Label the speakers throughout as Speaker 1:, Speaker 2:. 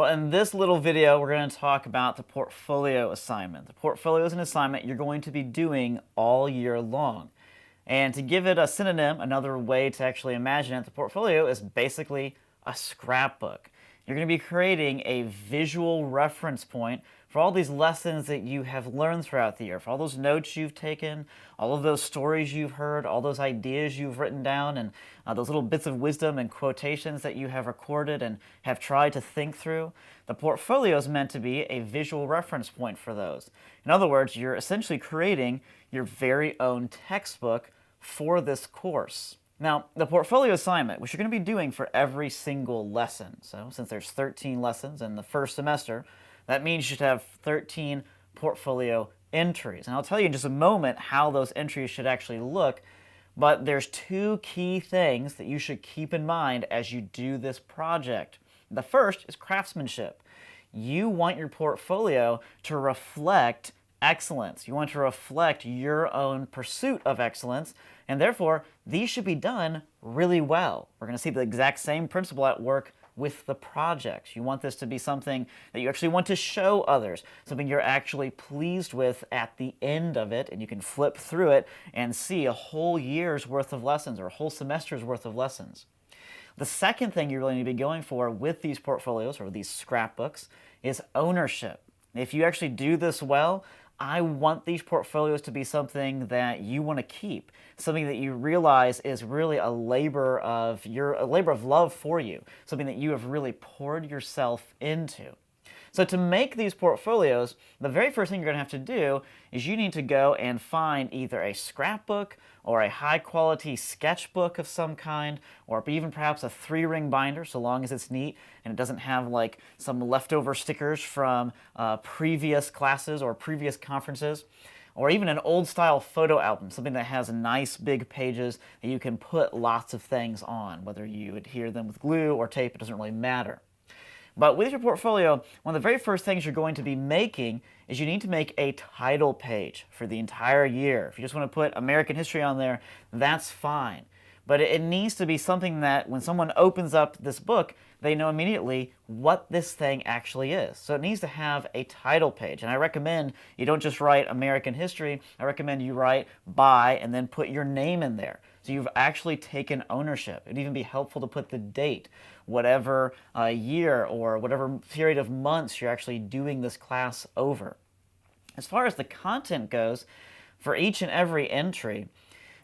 Speaker 1: Well, in this little video, we're going to talk about the portfolio assignment. The portfolio is an assignment you're going to be doing all year long. And to give it a synonym, another way to actually imagine it, the portfolio is basically a scrapbook. You're going to be creating a visual reference point for all these lessons that you have learned throughout the year, for all those notes you've taken, all of those stories you've heard, all those ideas you've written down, and those little bits of wisdom and quotations that you have recorded and have tried to think through. The portfolio is meant to be a visual reference point for those. In other words, you're essentially creating your very own textbook for this course. Now, the portfolio assignment, which you're going to be doing for every single lesson. So since there's 13 lessons in the first semester, that means you should have 13 portfolio entries. And I'll tell you in just a moment how those entries should actually look, but there's two key things that you should keep in mind as you do this project. The first is craftsmanship. You want your portfolio to reflect excellence. You want to reflect your own pursuit of excellence, and therefore, these should be done really well. We're going to see the exact same principle at work with the projects. You want this to be something that you actually want to show others, something you're actually pleased with at the end of it, and you can flip through it and see a whole year's worth of lessons or a whole semester's worth of lessons. The second thing you really need to be going for with these portfolios or these scrapbooks is ownership. If you actually do this well, I want these portfolios to be something that you want to keep, something that you realize is really a labor of love for you, something that you have really poured yourself into. So to make these portfolios, the very first thing you're going to have to do is you need to go and find either a scrapbook or a high-quality sketchbook of some kind, or even perhaps a 3-ring binder, so long as it's neat and it doesn't have like some leftover stickers from previous classes or previous conferences, or even an old-style photo album, something that has nice big pages that you can put lots of things on, whether you adhere them with glue or tape, it doesn't really matter. But with your portfolio, one of the very first things you're going to be making is you need to make a title page for the entire year. If you just want to put American history on there, that's fine. But it needs to be something that when someone opens up this book, they know immediately what this thing actually is. So it needs to have a title page. And I recommend you don't just write American history. I recommend you write by and then put your name in there. So you've actually taken ownership. It'd even be helpful to put the date, whatever year or whatever period of months you're actually doing this class over. As far as the content goes, for each and every entry,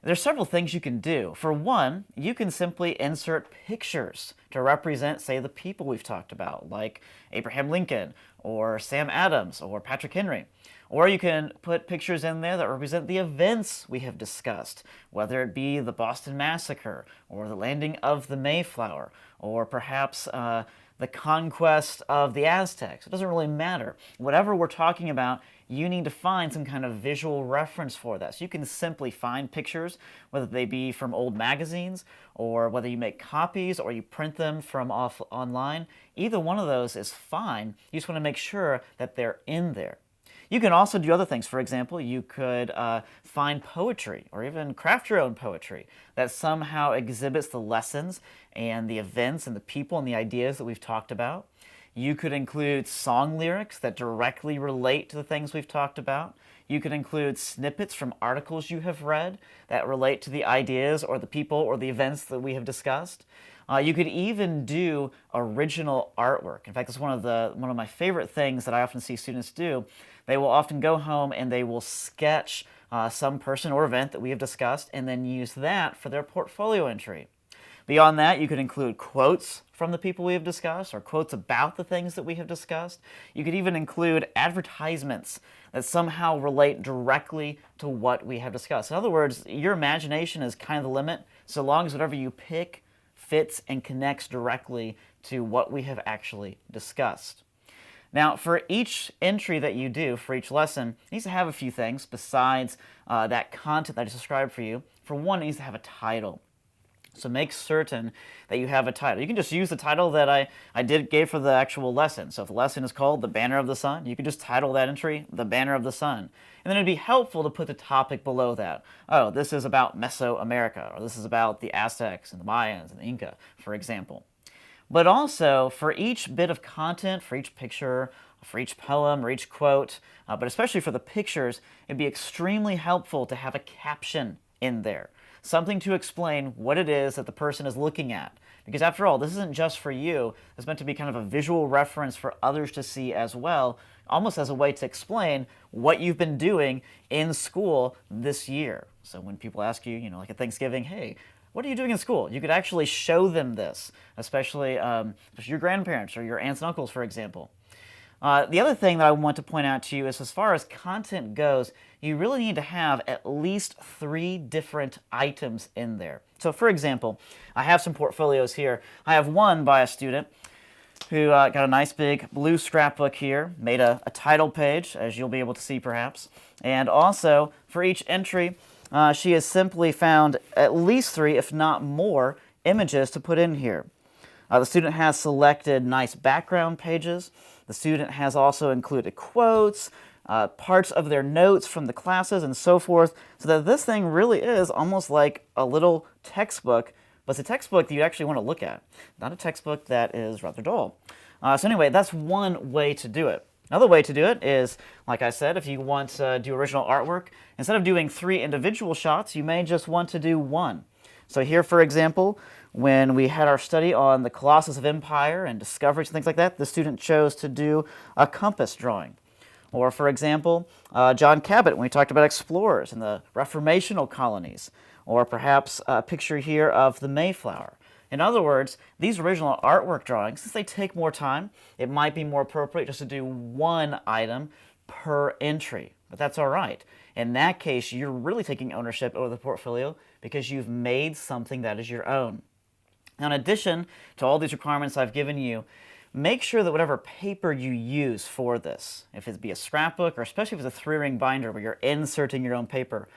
Speaker 1: there's several things you can do. For one, you can simply insert pictures to represent, say, the people we've talked about, like Abraham Lincoln or Sam Adams or Patrick Henry. Or you can put pictures in there that represent the events we have discussed, whether it be the Boston Massacre or the landing of the Mayflower, or perhaps the conquest of the Aztecs. It doesn't really matter. Whatever we're talking about, you need to find some kind of visual reference for that. So you can simply find pictures, whether they be from old magazines, or whether you make copies or you print them from online. Either one of those is fine. You just want to make sure that they're in there. You can also do other things. For example, you could find poetry or even craft your own poetry that somehow exhibits the lessons and the events and the people and the ideas that we've talked about. You could include song lyrics that directly relate to the things we've talked about. You could include snippets from articles you have read that relate to the ideas or the people or the events that we have discussed. You could even do original artwork. In fact, it's one of my favorite things that I often see students do. They will often go home and they will sketch some person or event that we have discussed and then use that for their portfolio entry. Beyond that, you could include quotes from the people we have discussed or quotes about the things that we have discussed. You could even include advertisements that somehow relate directly to what we have discussed. In other words, your imagination is kind of the limit, so long as whatever you pick fits and connects directly to what we have actually discussed. Now, for each entry that you do, for each lesson, it needs to have a few things besides that content that I just described for you. For one, it needs to have a title. So make certain that you have a title. You can just use the title that I gave for the actual lesson. So if the lesson is called The Banner of the Sun, you can just title that entry The Banner of the Sun. And then it'd be helpful to put the topic below that. Oh, this is about Mesoamerica, or this is about the Aztecs and the Mayans and the Inca, for example. But also, for each bit of content, for each picture, for each poem or each quote, but especially for the pictures, it'd be extremely helpful to have a caption in there. Something to explain what it is that the person is looking at. Because after all, this isn't just for you. It's meant to be kind of a visual reference for others to see as well, almost as a way to explain what you've been doing in school this year. So when people ask you, like at Thanksgiving, hey, what are you doing in school? You could actually show them this, especially your grandparents or your aunts and uncles, for example. The other thing that I want to point out to you is as far as content goes, you really need to have at least 3 different items in there. So for example, I have some portfolios here. I have one by a student who got a nice big blue scrapbook here, made a title page, as you'll be able to see perhaps. And also, for each entry, she has simply found at least 3, if not more, images to put in here. The student has selected nice background pages. The student has also included quotes, parts of their notes from the classes, and so forth, so that this thing really is almost like a little textbook, but it's a textbook that you actually want to look at, not a textbook that is rather dull. So anyway, that's one way to do it. Another way to do it is, like I said, if you want to do original artwork, instead of doing 3 individual shots, you may just want to do 1. So here, for example, when we had our study on the Colossus of Empire and discoveries and things like that, the student chose to do a compass drawing. Or, for example, John Cabot, when we talked about explorers and the Reformational colonies. Or perhaps a picture here of the Mayflower. In other words, these original artwork drawings, since they take more time, it might be more appropriate just to do 1 item per entry. But that's all right. In that case, you're really taking ownership over the portfolio because you've made something that is your own. Now, in addition to all these requirements I've given you, make sure that whatever paper you use for this, if it be a scrapbook or especially if it's a 3-ring binder where you're inserting your own paper,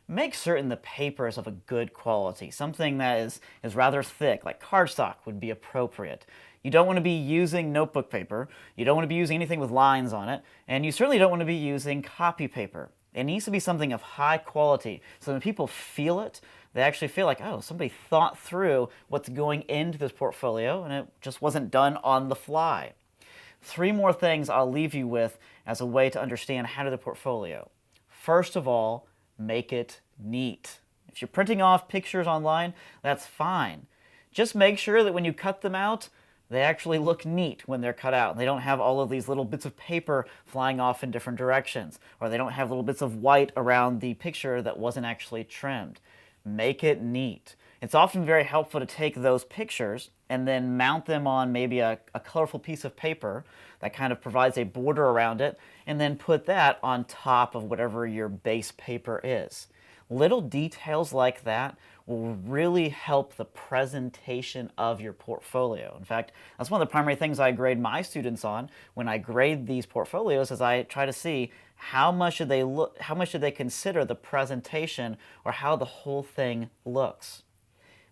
Speaker 1: make certain the paper is of a good quality. Something that is rather thick, like cardstock, would be appropriate. You don't want to be using notebook paper, you don't want to be using anything with lines on it, and you certainly don't want to be using copy paper. It needs to be something of high quality, so when people feel it, they actually feel like, oh, somebody thought through what's going into this portfolio, and it just wasn't done on the fly. 3 more things I'll leave you with as a way to understand how to do the portfolio. First of all, make it neat. If you're printing off pictures online, that's fine. Just make sure that when you cut them out, they actually look neat when they're cut out. They don't have all of these little bits of paper flying off in different directions, or they don't have little bits of white around the picture that wasn't actually trimmed. Make it neat. It's often very helpful to take those pictures and then mount them on maybe a colorful piece of paper that kind of provides a border around it, and then put that on top of whatever your base paper is. Little details like that will really help the presentation of your portfolio. In fact, that's one of the primary things I grade my students on when I grade these portfolios, is I try to see how much should they consider the presentation or how the whole thing looks.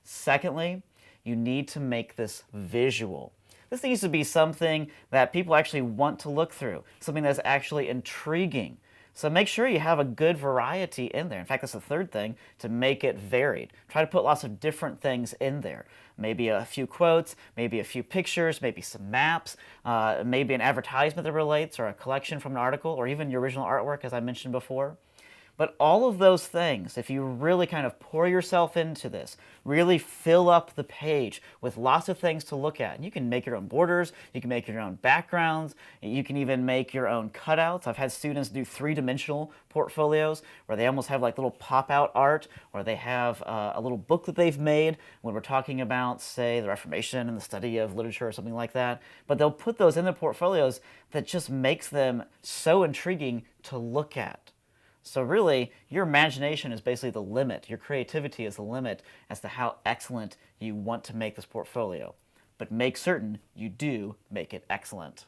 Speaker 1: Secondly, you need to make this visual. This needs to be something that people actually want to look through, something that's actually intriguing. So make sure you have a good variety in there. In fact, that's the third thing, to make it varied. Try to put lots of different things in there. Maybe a few quotes, maybe a few pictures, maybe some maps, maybe an advertisement that relates, or a collection from an article, or even your original artwork, as I mentioned before. But all of those things, if you really kind of pour yourself into this, really fill up the page with lots of things to look at. And you can make your own borders, you can make your own backgrounds, you can even make your own cutouts. I've had students do 3-dimensional portfolios where they almost have like little pop-out art, or they have a little book that they've made when we're talking about, say, the Reformation and the study of literature or something like that. But they'll put those in their portfolios that just makes them so intriguing to look at. So really, your imagination is basically the limit. Your creativity is the limit as to how excellent you want to make this portfolio. But make certain you do make it excellent.